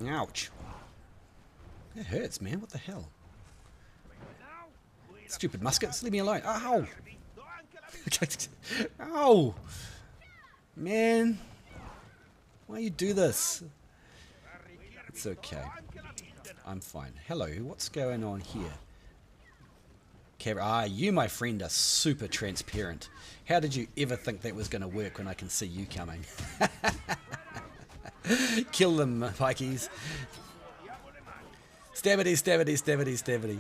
Ouch. It hurts, man. What the hell? Stupid muskets. Leave me alone. Ow! Ow! Man. Why you do this? It's okay. I'm fine. Hello. What's going on here? You, my friend, are super transparent. How did you ever think that was going to work when I can see you coming? Kill them, Pikeys. Stabbity, stabbity, stabbity, stabbity.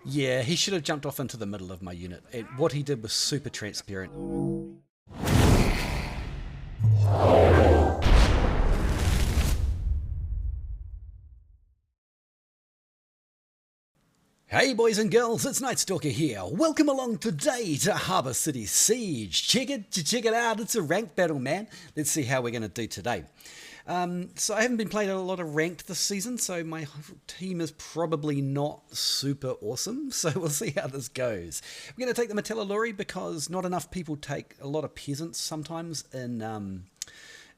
Yeah, he should have jumped off into the middle of my unit. What he did was super transparent. Hey boys and girls, it's KnightStalker here. Welcome along today to Harbour City Siege. Check it out, it's a ranked battle, man. Let's see how we're going to do today. So I haven't been playing a lot of ranked this season, so my team is probably not super awesome. So we'll see how this goes. We're going to take the Martellatori because not enough people take a lot of peasants sometimes in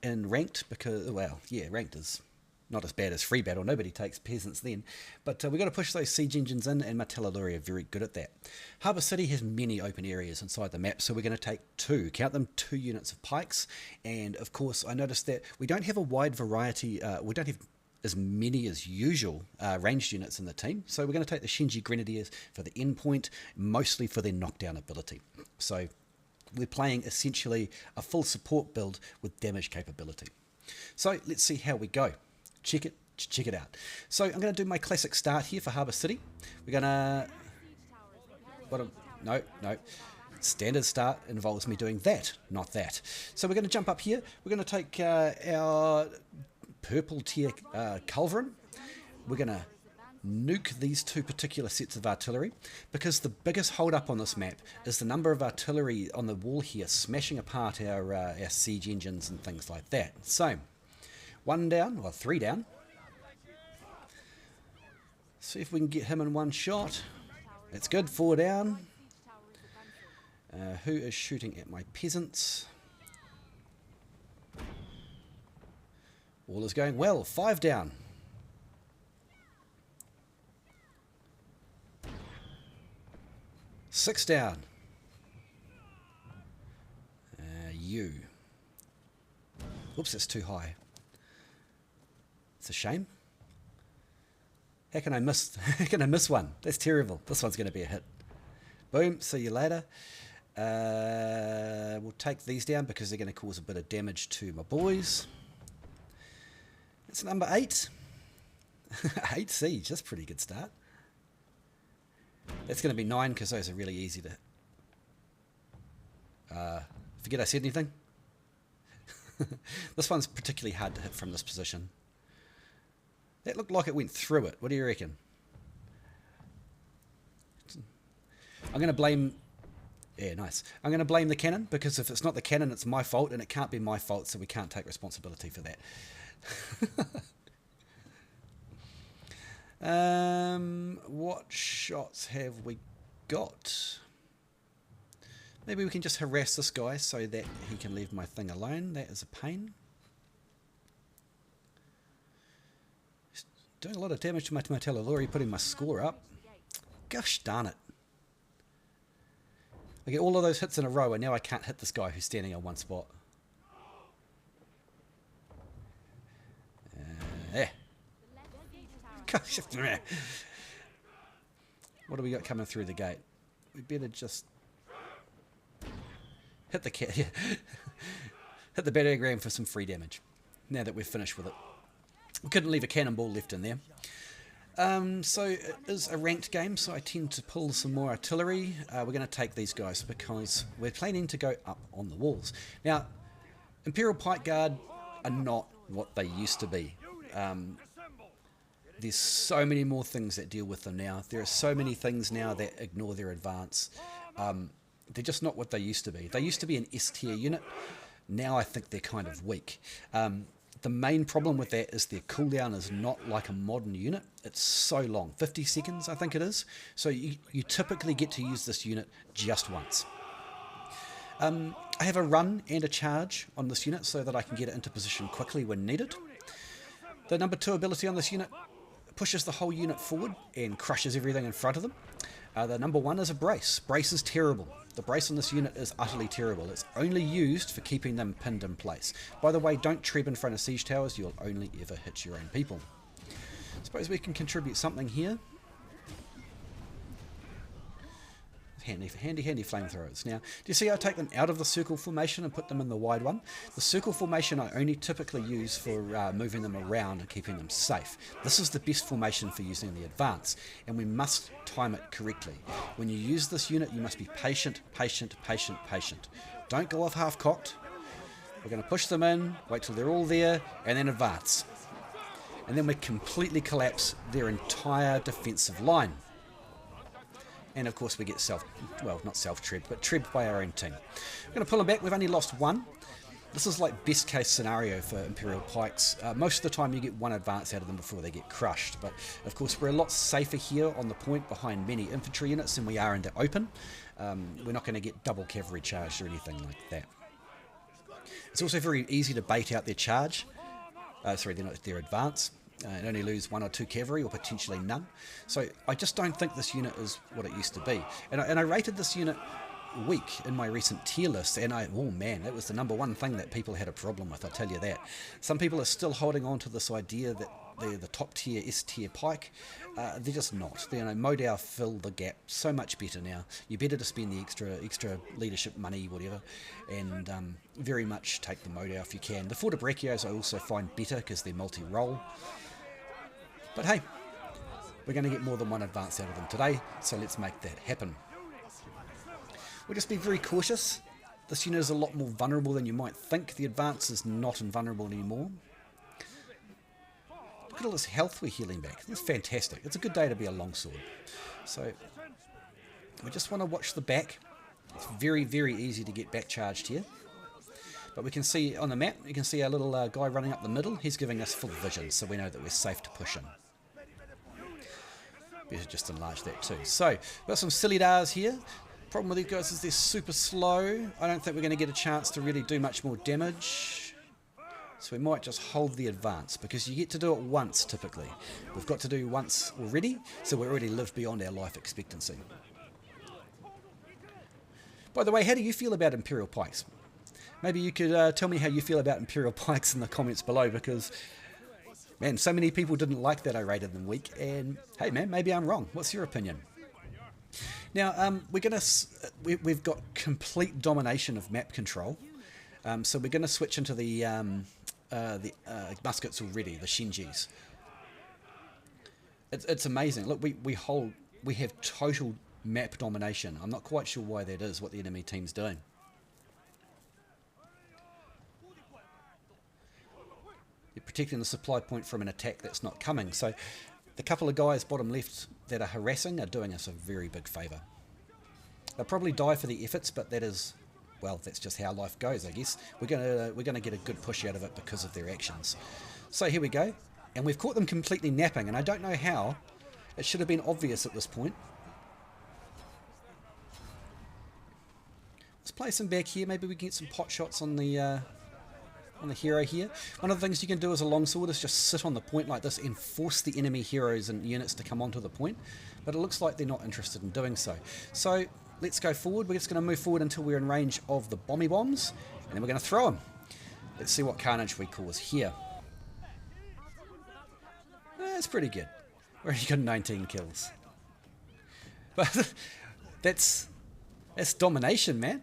ranked because, well, yeah, ranked is not as bad as free battle. Nobody takes peasants then. But we've got to push those siege engines in, and Martellatori are very good at that. Harbour City has many open areas inside the map, so we're going to take two units of pikes. And of course, I noticed that we don't have a wide variety, we don't have as many as usual ranged units in the team. So we're going to take the Shenji Grenadiers for the endpoint, mostly for their knockdown ability. So we're playing essentially a full support build with damage capability. So let's see how we go. Check it out. So I'm going to do my classic start here for Harbour City. We're going to... No. Standard start involves me doing that, not that. So we're going to jump up here. We're going to take our purple tier culverin. We're going to nuke these two particular sets of artillery, because the biggest hold up on this map is the number of artillery on the wall here smashing apart our siege engines and things like that. So... one down, or three down. See if we can get him in one shot. That's good, 4 down. Who is shooting at my peasants? All is going well, 5 down. Six down. You. Oops, that's too high. It's a shame. How can I miss? How can I miss one? That's terrible. This one's going to be a hit. Boom. See you later. We'll take these down because they're going to cause a bit of damage to my boys. It's number 8. 8 siege. That's a pretty good start. That's going to be 9 because those are really easy to... forget I said anything. This one's particularly hard to hit from this position. That looked like it went through it. What do you reckon? I'm going to blame... yeah, nice. I'm going to blame the cannon, because if it's not the cannon, it's my fault, and it can't be my fault, so we can't take responsibility for that. What shots have we got? Maybe we can just harass this guy so that he can leave my thing alone. That is a pain. Doing a lot of damage to my Martellatori, putting my score up. Gosh darn it. I get all of those hits in a row, and now I can't hit this guy who's standing on one spot. Yeah. Gosh. What do we got coming through the gate? We better just hit the hit the battering ram for some free damage. Now that we're finished with it. We couldn't leave a cannonball left in there. So it is a ranked game, so I tend to pull some more artillery. We're going to take these guys because we're planning to go up on the walls. Now, Imperial Pike Guard are not what they used to be. There's so many more things that deal with them now. There are so many things now that ignore their advance. They're just not what they used to be. They used to be an S tier unit. Now I think they're kind of weak. The main problem with that is their cooldown is not like a modern unit. It's so long, 50 seconds I think it is. So you typically get to use this unit just once. I have a run and a charge on this unit so that I can get it into position quickly when needed. The number 2 ability on this unit pushes the whole unit forward and crushes everything in front of them. The number 1 is a brace. Brace is terrible. The brace on this unit is utterly terrible. It's only used for keeping them pinned in place. By the way, don't treb in front of siege towers. You'll only ever hit your own people. Suppose we can contribute something here. Handy flamethrowers. Now, do you see I take them out of the circle formation and put them in the wide one? The circle formation I only typically use for moving them around and keeping them safe. This is the best formation for using the advance, and we must time it correctly. When you use this unit, you must be patient. Don't go off half-cocked. We're going to push them in, wait till they're all there, and then advance. And then we completely collapse their entire defensive line. And of course we get not self-trebbed, but trebbed by our own team. We're going to pull them back. We've only lost 1. This is like best case scenario for Imperial Pikes. Most of the time you get 1 advance out of them before they get crushed. But of course we're a lot safer here on the point behind many infantry units than we are in the open. We're not going to get double cavalry charged or anything like that. It's also very easy to bait out their charge. Their advance. And only lose 1 or 2 cavalry, or potentially none. So I just don't think this unit is what it used to be. And I rated this unit weak in my recent tier list, and oh man, it was the number 1 thing that people had a problem with, I tell you that. Some people are still holding on to this idea that they're the top tier S tier Pike. They're just not. Modau fill the gap so much better now. You're better to spend the extra leadership money, whatever, and very much take the Modau if you can. The Fortebraccios I also find better because they're multi-role. But hey, we're going to get more than 1 advance out of them today, so let's make that happen. We'll just be very cautious. This unit is a lot more vulnerable than you might think. The advance is not invulnerable anymore. Look at all this health we're healing back. That's fantastic. It's a good day to be a longsword. So we just want to watch the back. It's very, very easy to get back charged here. But we can see on the map, you can see our little guy running up the middle. He's giving us full vision, so we know that we're safe to push him. Better just enlarge that too. So, we've got some silly dars here. Problem with these guys is they're super slow. I don't think we're going to get a chance to really do much more damage. So we might just hold the advance, because you get to do it once typically. We've got to do once already, so we already lived beyond our life expectancy. By the way, how do you feel about Imperial Pikes? Maybe you could tell me how you feel about Imperial Pikes in the comments below, because man, so many people didn't like that I rated them weak, and hey man, maybe I'm wrong. What's your opinion? Now, we've got complete domination of map control, so we're going to switch into the muskets already, the Shenjis. It's amazing. Look, we have total map domination. I'm not quite sure why that is, what the enemy team's doing. You're protecting the supply point from an attack that's not coming. So the couple of guys bottom left that are harassing are doing us a very big favour. They'll probably die for the efforts, but that is, well, that's just how life goes, I guess. We're gonna get a good push out of it because of their actions. So here we go, and we've caught them completely napping, and I don't know how. It should have been obvious at this point. Let's place them back here. Maybe we can get some pot shots on the hero here. One of the things you can do as a longsword is just sit on the point like this and force the enemy heroes and units to come onto the point, but it looks like they're not interested in doing so. So let's go forward. We're just going to move forward until we're in range of the bomby bombs, and then we're going to throw them. Let's see what carnage we cause here. That's pretty good. We already got 19 kills. But that's domination, man.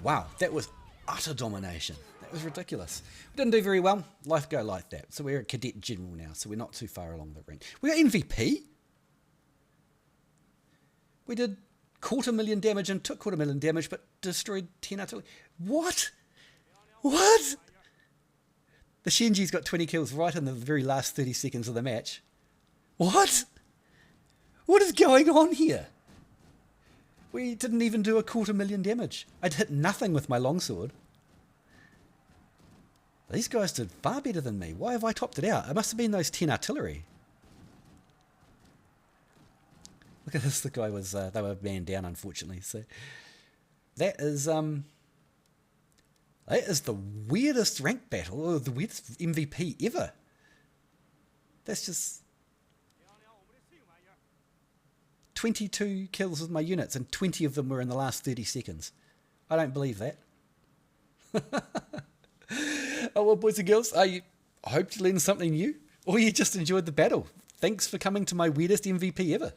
Wow, that was utter domination. That was ridiculous. We didn't do very well. Life go like that. So we're a cadet general now, so we're not too far along the range. We got MVP. We did 250,000 damage and took 250,000 damage, but destroyed 10 artillery. What? What? The Shenji's got 20 kills right in the very last 30 seconds of the match. What? What is going on here? We didn't even do 250,000 damage. I'd hit nothing with my longsword. These guys did far better than me. Why have I topped it out? It must have been those 10 artillery. Look at this. The guy was, they were man down, unfortunately. So That is the weirdest rank battle, or the weirdest MVP ever. That's just 22 kills with my units, and 20 of them were in the last 30 seconds. I don't believe that. Oh well, boys and girls, I hope you learned something new, or you just enjoyed the battle. Thanks for coming to my weirdest MVP ever.